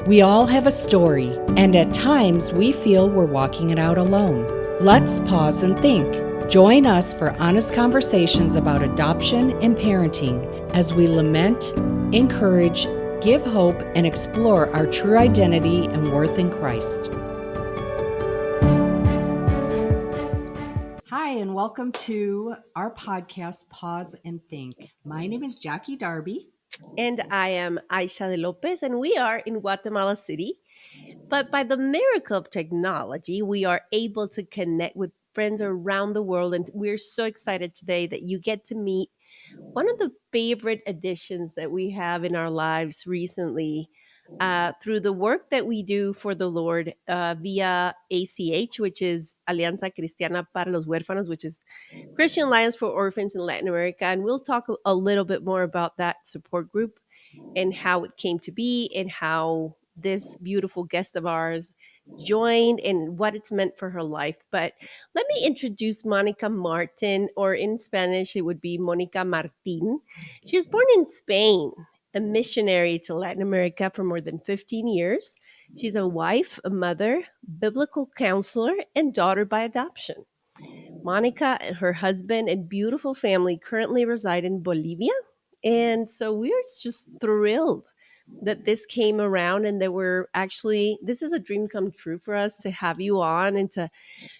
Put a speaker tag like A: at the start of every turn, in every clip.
A: We all have a story, and at times we feel we're walking it out alone. Let's pause and think. Join us for honest conversations about adoption and parenting as we lament, encourage, give hope, and explore our true identity and worth in Christ. Hi, and welcome to our podcast, Pause and Think. My name is Jackie Darby.
B: And I am Aisha de Lopez, and we are in Guatemala City. But by the miracle of technology, we are able to connect with friends around the world. And we're so excited today that you get to meet one of the favorite additions that we have in our lives recently through the work that we do for the Lord via ACH, which is Alianza Cristiana para los Huérfanos, which is Christian Alliance for Orphans in Latin America. And we'll talk a little bit more about that support group and how it came to be and how this beautiful guest of ours joined and what it's meant for her life. But let me introduce Monica Martin, or in Spanish, it would be Monica Martin. She was born in Spain, a missionary to Latin America for more than 15 years. She's a wife, a mother, biblical counselor, and daughter by adoption. Monica and her husband and beautiful family currently reside in Bolivia. And so we're just thrilled that this came around and that this is a dream come true for us to have you on and to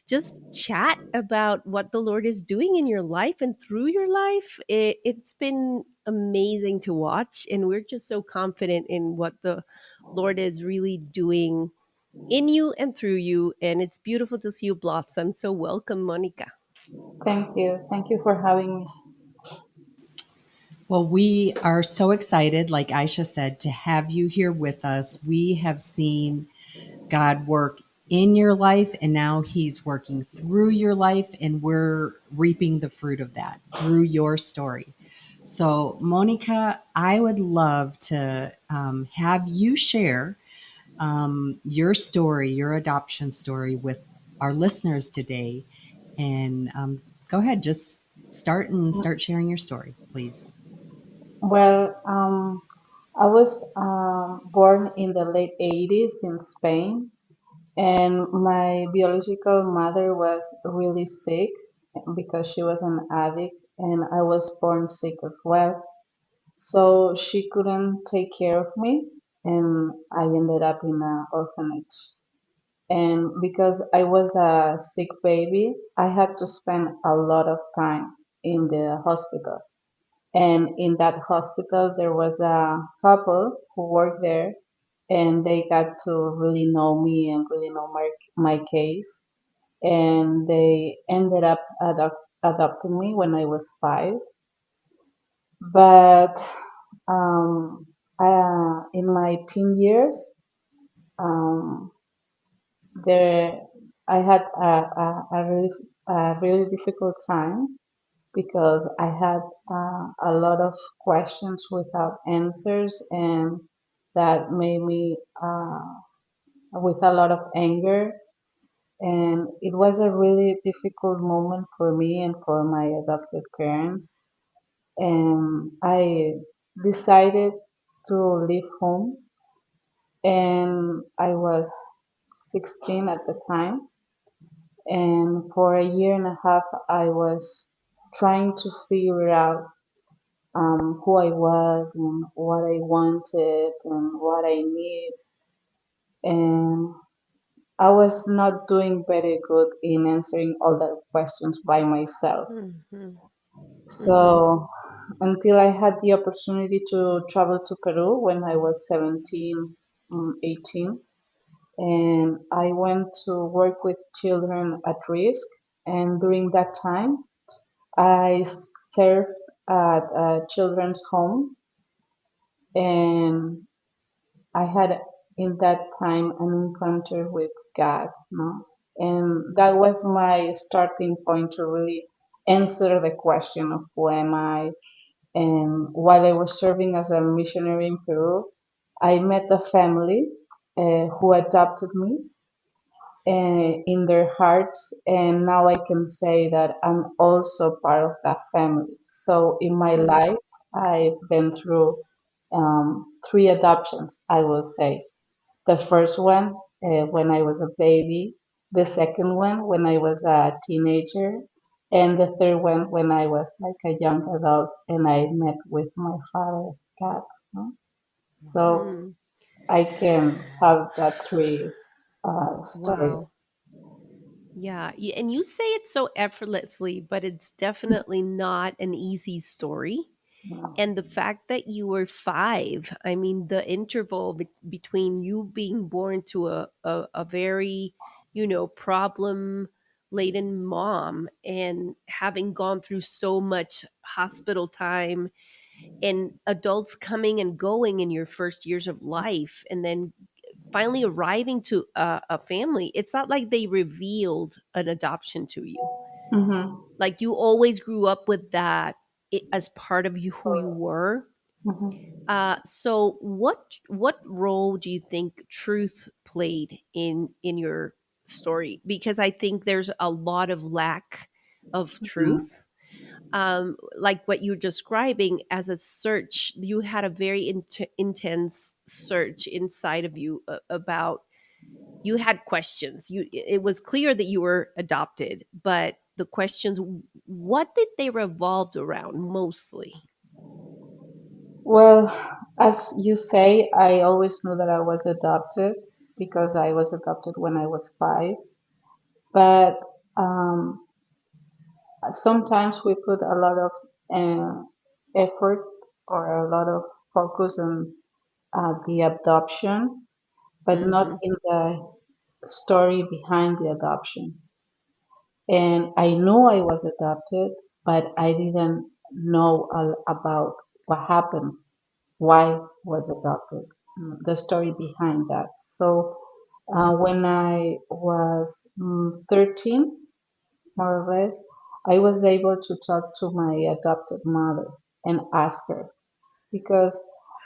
B: just chat about what the Lord is doing in your life and through your life. It's been amazing to watch, and we're just so confident in what the Lord is really doing in you and through you. And it's beautiful to see you blossom. So welcome, Monica.
C: Thank you. Thank you for having me.
A: Well, we are so excited, like Aisha said, to have you here with us. We have seen God work in your life, and now He's working through your life, and we're reaping the fruit of that through your story. So, Monica, I would love to have you share your story, your adoption story with our listeners today. And go ahead, just start sharing your story, please.
C: Well, I was born in the late 80s in Spain, and my biological mother was really sick because she was an addict, and I was born sick as well. So she couldn't take care of me, and I ended up in an orphanage. And because I was a sick baby, I had to spend a lot of time in the hospital. And in that hospital, there was a couple who worked there, and they got to really know me and really know my case. And they ended up adopting me when I was 5. But in my teen years, um, there I had a really difficult time because I had a lot of questions without answers, and that made me with a lot of anger. And it was a really difficult moment for me and for my adopted parents. And I decided to leave home, and I was 16 at the time. And for a year and a half, I was trying to figure out who I was and what I wanted and what I need. And I was not doing very good in answering all the questions by myself.
B: Mhm. Mhm.
C: So until I had the opportunity to travel to Peru when I was 17, 18, and I went to work with children at risk. And during that time, I served at a children's home, and I had in that time an encounter with God, no? And that was my starting point to really answer the question of who am I. And while I was serving as a missionary in Peru, I met a family who adopted me in their hearts, and now I can say that I'm also part of that family. So in my
B: Mm.
C: life, I've been through 3 adoptions, I will say. The first one when I was a baby, the second one when I was a teenager, and the third one when I was like a young adult and I met with my father, God. No? So
B: Mm,
C: I can have that three stories.
B: wow. Yeah. And you say it so effortlessly, but it's definitely not an easy story. And the fact that you were five, I mean, the interval between you being born to a very, problem laden mom and having gone through so much hospital time and adults coming and going in your first years of life and then finally arriving to a family, it's not like they revealed an adoption to you.
C: Mm-hmm.
B: Like you always grew up with that as part of you, who you were.
C: Mm-hmm.
B: So what role do you think truth played in your story? Because I think there's a lot of lack of truth. Like what you're describing as a search, you had a very intense search inside of you about, you had questions. It was clear that you were adopted, but the questions, what did they revolve around mostly?
C: Well, as you say, I always knew that I was adopted because I was adopted when I was five. But um, sometimes we put a lot of uh, effort or a lot of focus on the adoption, but not
B: Hmm.
C: in the story behind the adoption. And I knew I was adopted, but I didn't know about what happened, why was adopted, the story behind that. So when I was 13, more or less, I was able to talk to my adopted mother and ask her because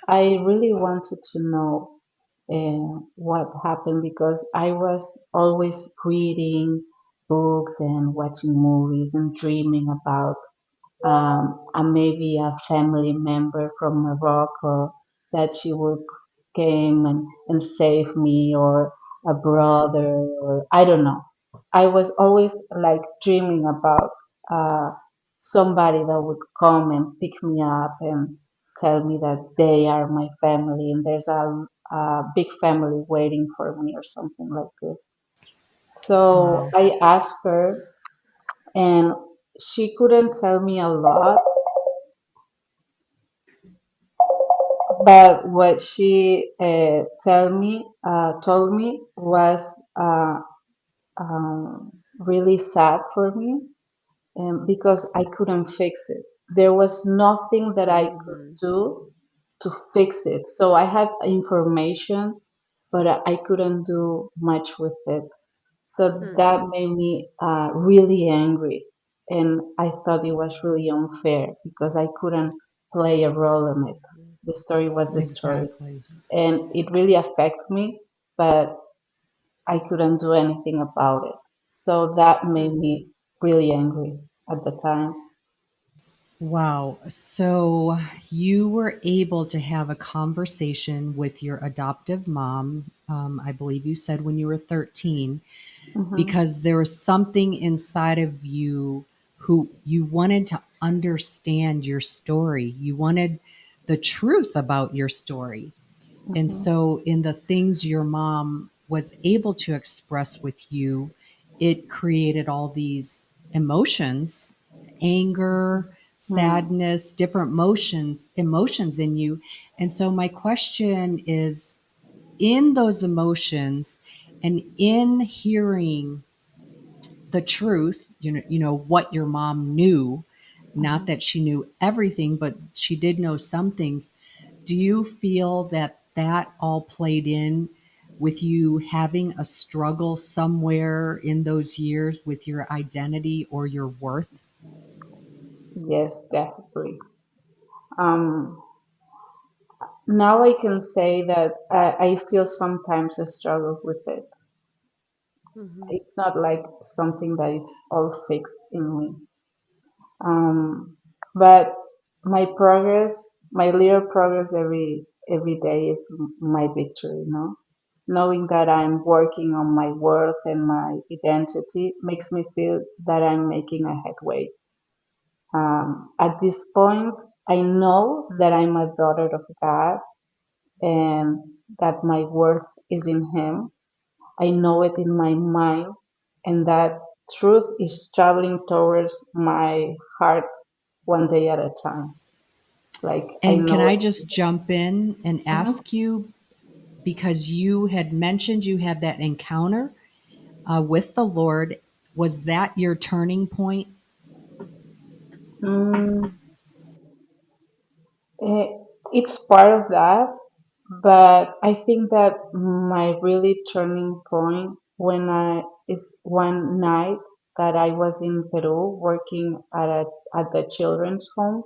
C: I really wanted to know what happened because I was always reading books and watching movies and dreaming about maybe a family member from Morocco that she would came and save me or a brother or I don't know. I was always like dreaming about uh, somebody that would come and pick me up and tell me that they are my family and there's a big family waiting for me or something like this. So
A: Wow.
C: I asked her and she couldn't tell me a lot. But what she told me was really sad for me, because I couldn't fix it. There was nothing that I could
B: Hmm.
C: do to fix it. So I had information, but I couldn't do much with it. So
B: Hmm.
C: that made me really angry. And I thought it was really unfair because I couldn't play a role in it. The story was the story.
A: Exactly.
C: And it really affected me, but I couldn't do anything about it. So that made
B: Hmm.
C: me really angry at the time.
A: Wow. So you were able to have a conversation with your adoptive mom, I believe you said when you were 13,
C: Hmm.
A: because there was something inside of you who you wanted to understand your story. You wanted the truth about your story. And
C: Hmm.
A: so, in the things your mom was able to express with you, it created all these emotions, anger,
C: Hmm.
A: sadness, different emotions in you. And so, my question is, in those emotions and in hearing the truth, what your mom knew, not
C: Hmm.
A: that she knew everything, but she did know some things. Do you feel that that all played in with you having a struggle somewhere in those years with your identity or your worth?
C: Yes, definitely. Um, Now I can say that I still sometimes struggle with it.
B: Hmm.
C: It's not like something that it's all fixed in me. Um, but my progress, my little progress every day is my victory, knowing that I'm working on my worth and my identity makes me feel that I'm making a headway. At this point, I know that I'm a daughter of God and that my worth is in Him. I know it in my mind, and that truth is traveling towards my heart one day at a time. Like I
A: And can
C: know
A: I
C: it.
A: just jump in and
C: Mhm.
A: ask you, because you had mentioned you had that encounter with the Lord, was that your turning point?
C: Mm, eh, it's part of that, but I think that my really turning point when I is one night that I was in Peru working at the children's home,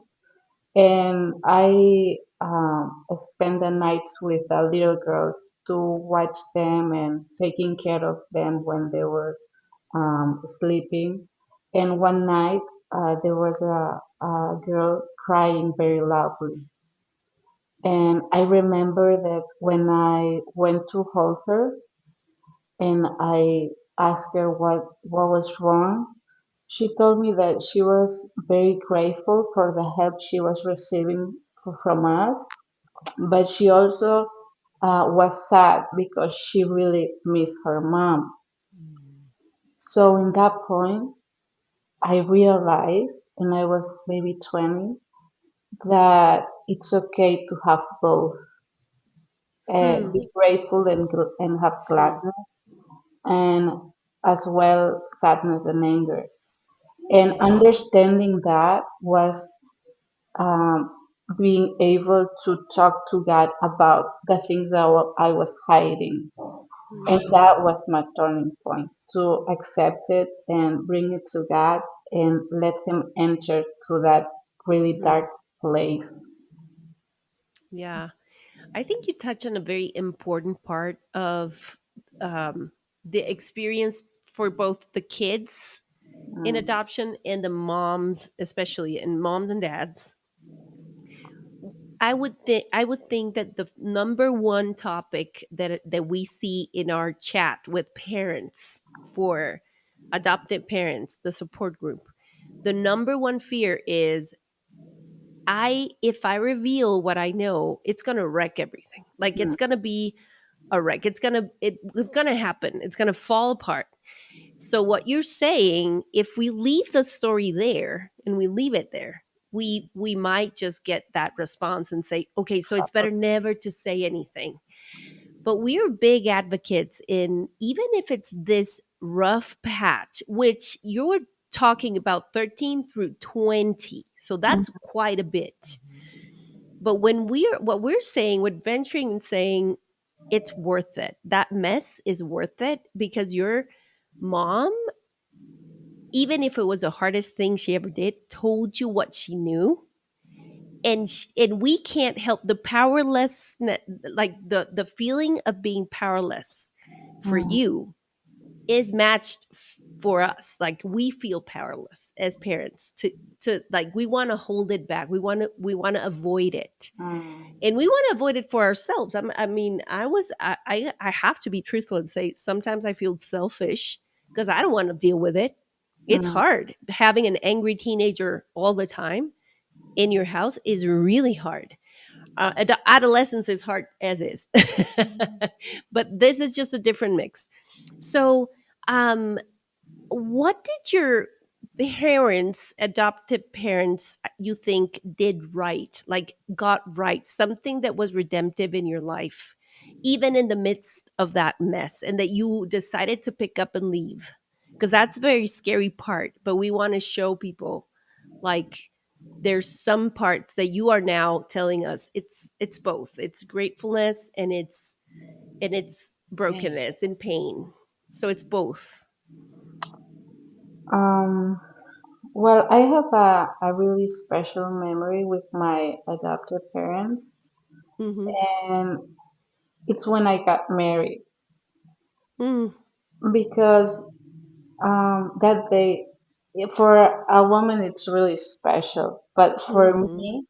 C: and I spend the nights with the little girls to watch them and taking care of them when they were sleeping. And one night there was a girl crying very loudly. And I remember that when I went to hold her and I asked her what was wrong, she told me that she was very grateful for the help she was receiving from us, but she also was sad because she really missed her mom. So in that point, I realized, and I was maybe 20, that it's okay to have both.
B: Hmm.
C: Be grateful and have
B: Hmm.
C: gladness, and as well sadness and anger. And understanding that was um, being able to talk to God about the things that I was hiding. And
B: Hmm.
C: that was my turning point to accept it and bring it to God and let Him enter to that really
B: Hmm.
C: dark place.
B: Yeah. I think you touch on a very important part of um, the experience for both the kids in
C: Mm,
B: adoption and the moms, especially, and moms and dads. I would think that the number one topic that we see in our chat with parents for adopted parents, the support group, the number one fear is I if I reveal what I know, it's gonna wreck everything. Like
C: mm,
B: it's gonna be a wreck. It's gonna happen. It's gonna fall apart. So what you're saying, if we leave the story there and we leave it there, we might just get that response and say, okay, so it's better never to say anything. But we are big advocates in even if it's this rough patch, which you're talking about 13 through 20. So
C: mm,
B: that's quite a bit. But when we're what we're saying, we're venturing and saying it's worth it. That mess is worth it because your mom, even if it was the hardest thing she ever did, told you what she knew. And we can't help the powerless, like the feeling of being powerless for
C: mm,
B: you is matched for us. Like we feel powerless as parents to like we want to hold it back. We want to avoid it,
C: mm,
B: and we want to avoid it for ourselves. I mean, I have to be truthful and say sometimes I feel selfish because I don't want to deal with it. It's
C: mm,
B: hard having an angry teenager all the time in your house is really hard. Adolescence is hard as is, but this is just a different mix. So, um, what did your parents, adoptive parents, you think did right, like got right, something that was redemptive in your life, even in the midst of that mess, and that you decided to pick up and leave? Because that's a very scary part, but we want to show people like there's some parts that you are now telling us it's both. It's gratefulness and it's
A: Pain.
B: brokenness and pain. So it's both.
C: Um, well, I have a really special memory with my adopted parents,
B: Mm-hmm.
C: and it's when I got married
B: Mm.
C: because that day, for a woman, it's really special, but for
B: Mm-hmm.
C: me,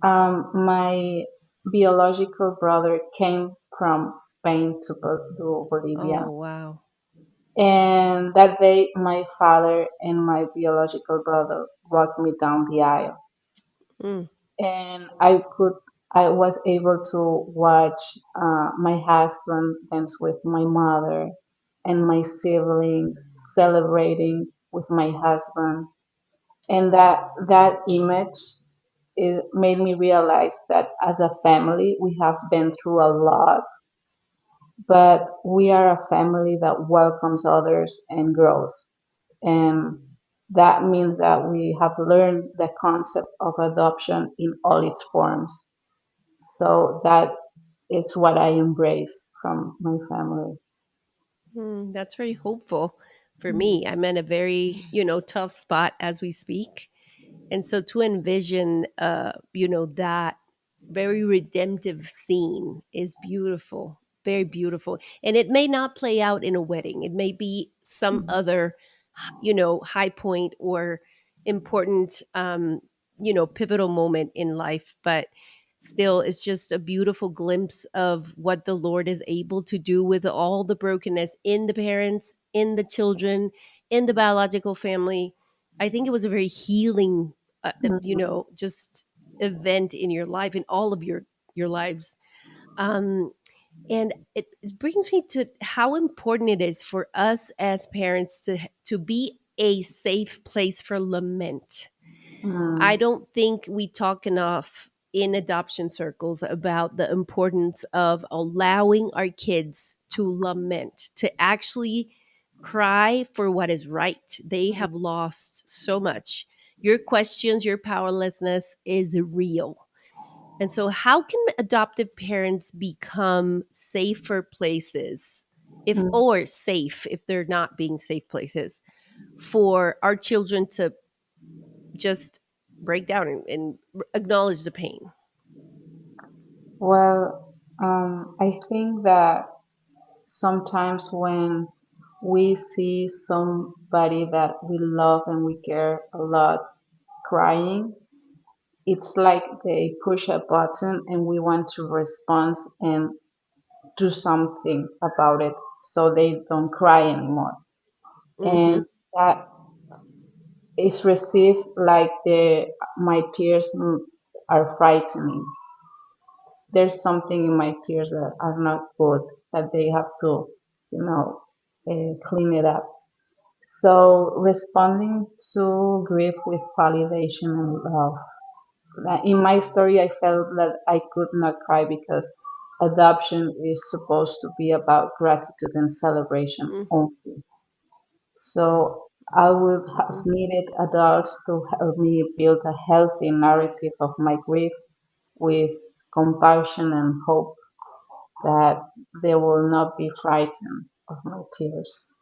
C: my biological brother came from Spain to
B: Oh,
C: Bolivia.
B: wow.
C: And that day, my father and my biological brother walked me down the aisle,
B: Mm,
C: and I was able to watch my husband dance with my mother and my siblings celebrating with my husband, and that image made me realize that as a family we have been through a lot, but we are a family that welcomes others and grows. And that means that we have learned the concept of adoption in all its forms. So that is what I embrace from my family.
B: that's very hopeful for me. I'm in a very, tough spot as we speak. And so to envision, that very redemptive scene is beautiful, very beautiful. And it may not play out in a wedding. It may be some other, high point or important, pivotal moment in life. But still, it's just a beautiful glimpse of what the Lord is able to do with all the brokenness in the parents, in the children, in the biological family. I think it was a very healing, just event in your life, in all of your lives. Um, and it brings me to how important it is for us as parents to be a safe place for lament. I
C: Mm,
B: don't think we talk enough in adoption circles about the importance of allowing our kids to lament, to actually cry for what is right. They have lost so much. Your questions, your powerlessness is real. And so, how can adoptive parents become safer places, if
C: mm.
B: or safe if they're not being safe places for our children to just break down and acknowledge the pain?
C: Well, I think that sometimes when we see somebody that we love and we care a lot crying, it's like they push a button and we want to respond and do something about it so they don't cry anymore.
B: Mm-hmm.
C: And that is received like my tears are frightening. There's something in my tears that are not good, that they have to, you know, clean it up. So responding to grief with validation and love. In my story, I felt that I could not cry because adoption is supposed to be about gratitude and celebration only. So I would have
B: Mm-hmm.
C: needed adults to help me build a healthy narrative of my grief with compassion and hope that they will not be frightened of my tears.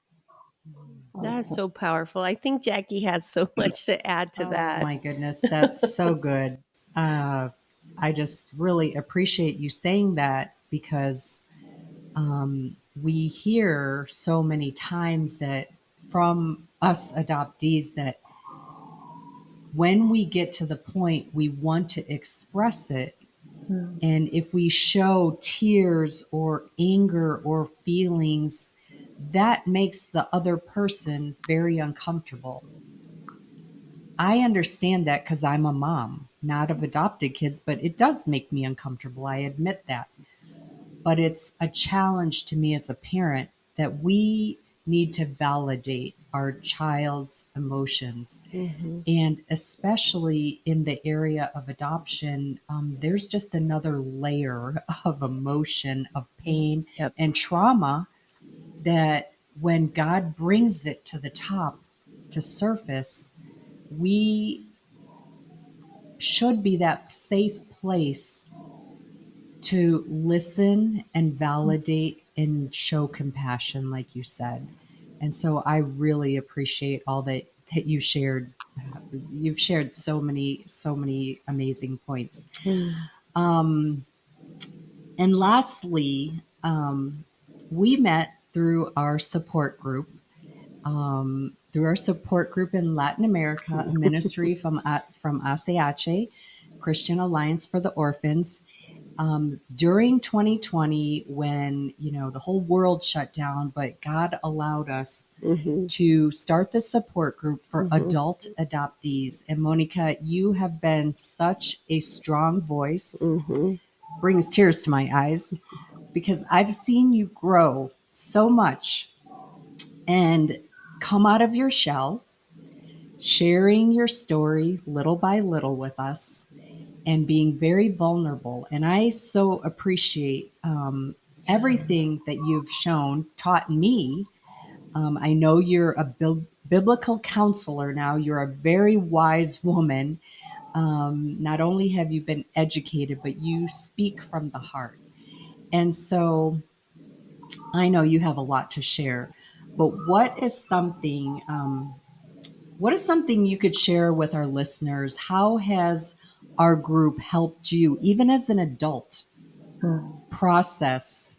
B: That is so powerful. I think Jackie has so much to add to
A: Oh
B: that.
A: my goodness, that's so good. Uh, I just really appreciate you saying that because we hear so many times that from us adoptees that when we get to the point we want to express it,
C: Mm,
A: and if we show tears or anger or feelings, that makes the other person very uncomfortable. I understand that because I'm a mom, not of adopted kids, but it does make me uncomfortable. I admit that. But it's a challenge to me as a parent that we need to validate our child's emotions.
B: Mm-hmm.
A: And especially in the area of adoption, there's just another layer of emotion, of pain,
B: Yep.
A: and trauma that when God brings it to the top to surface, we should be that safe place to listen and validate and show compassion, like you said. And so I really appreciate all that you shared. You've shared so many amazing points.
B: Mm.
A: Um, and lastly, we met through our support group in Latin America, a ministry from ASEACHE, Christian Alliance for the Orphans. During 2020, when the whole world shut down, but God allowed us
B: Mm-hmm.
A: to start the support group for
B: Mm-hmm.
A: adult adoptees. And Monica, you have been such a strong voice,
B: Mm-hmm.
A: brings tears to my eyes because I've seen you grow so much and come out of your shell, sharing your story little by little with us and being very vulnerable. And I so appreciate everything that you've shown, taught me. I know you're a biblical counselor now. You're a very wise woman. Not only have you been educated, but you speak from the heart. And so I know you have a lot to share. But what is something you could share with our listeners? How has our group helped you, even as an adult,
C: Mm.
A: process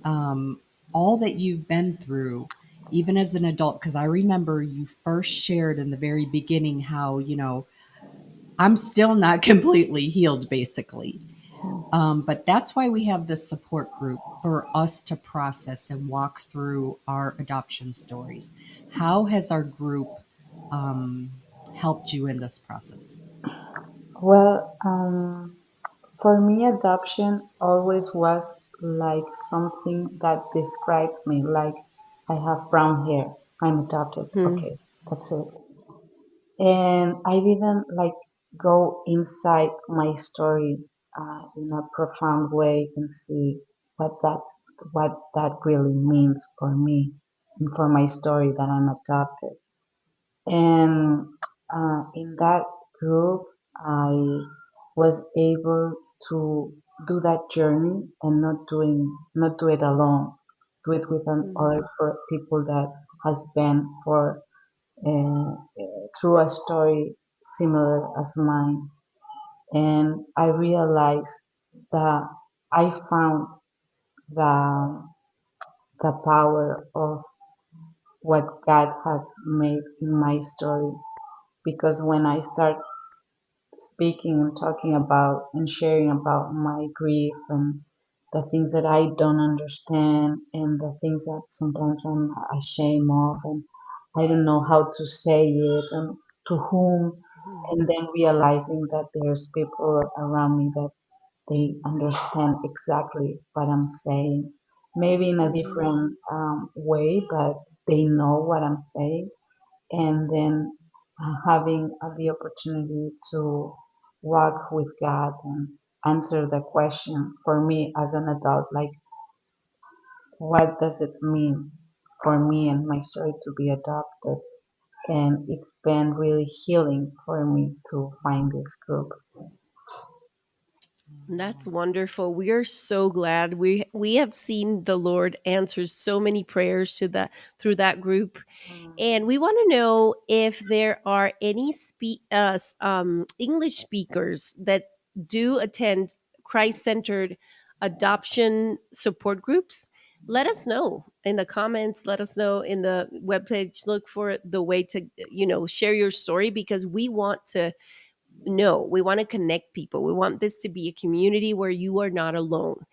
A: um, all that you've been through, even as an adult? Because I remember you first shared in the very beginning how, I'm still not completely healed, basically. But that's why we have this support group for us to process and walk through our adoption stories. How has our group um, helped you in this process?
C: Well, for me, adoption always was like something that described me. Like, I have brown hair, I'm adopted.
B: Mm-hmm.
C: Okay, that's it. And I didn't like go inside my story in a profound way and see what that really means for me and for my story that I'm adopted. And in that group, I was able to do that journey and not do it alone. Do it with other people that has been for through a story similar as mine. And I realized that I found the the power of what God has made in my story, because when I start speaking and talking about and sharing about my grief and the things that I don't understand and the things that sometimes I'm ashamed of and I don't know how to say it and to whom, and then realizing that there's people around me that they understand exactly what I'm saying, maybe in a
B: Mm-hmm.
C: different way, but they know what I'm saying, and then having the opportunity to walk with God and answer the question for me as an adult, like what does it mean for me and my story to be adopted? And it's been really healing for me to find this group.
B: That's wonderful. We are so glad we have seen the Lord answer so many prayers to that through that group, and we want to know if there are any English speakers that do attend Christ-centered adoption support groups. Let us know in the comments. Let us know in the webpage. Look for the way to share your story, because we want to no, we want to connect people. We want this to be a community where you are not alone.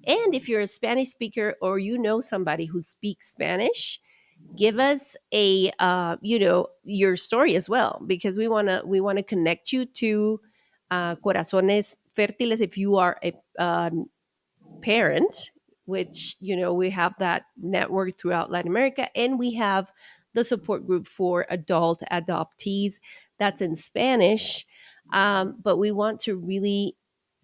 B: And if you're a Spanish speaker or you know somebody who speaks Spanish, give us a your story as well, because we want to connect you to Corazones Fértiles if you are a parent, which we have that network throughout Latin America, and we have the support group for adult adoptees that's in Spanish. But we want to really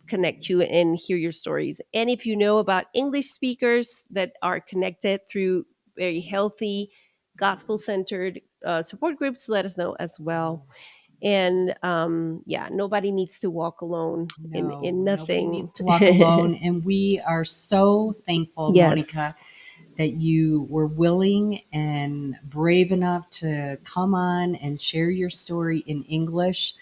B: connect you and hear your stories. And if you know about English speakers that are connected through very healthy, gospel centered support groups, let us know as well. And yeah, nobody needs to walk alone in
A: No, nobody
B: nothing.
A: needs to walk alone. And we are so thankful, Monica,
B: Yes.
A: that you were willing and brave enough to come on and share your story in English.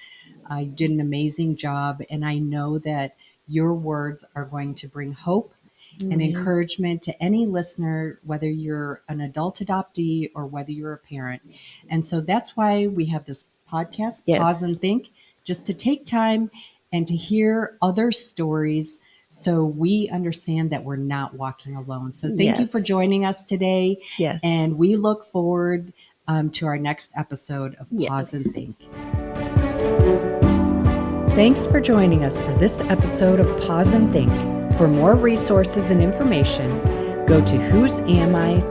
A: You did an amazing job. And I know that your words are going to bring hope and
B: Amen.
A: encouragement to any listener, whether you're an adult adoptee or whether you're a parent. And so that's why we have this podcast, Pause
B: Yes.
A: and Think, just to take time and to hear other stories So we understand that we're not walking alone. So thank you for
B: Yes.
A: joining us today.
B: Yes.
A: And we look forward to our next episode of Pause and
B: Yes.
A: Think. Thanks for joining us for this episode of Pause and Think. For more resources and information, go to whosami.org.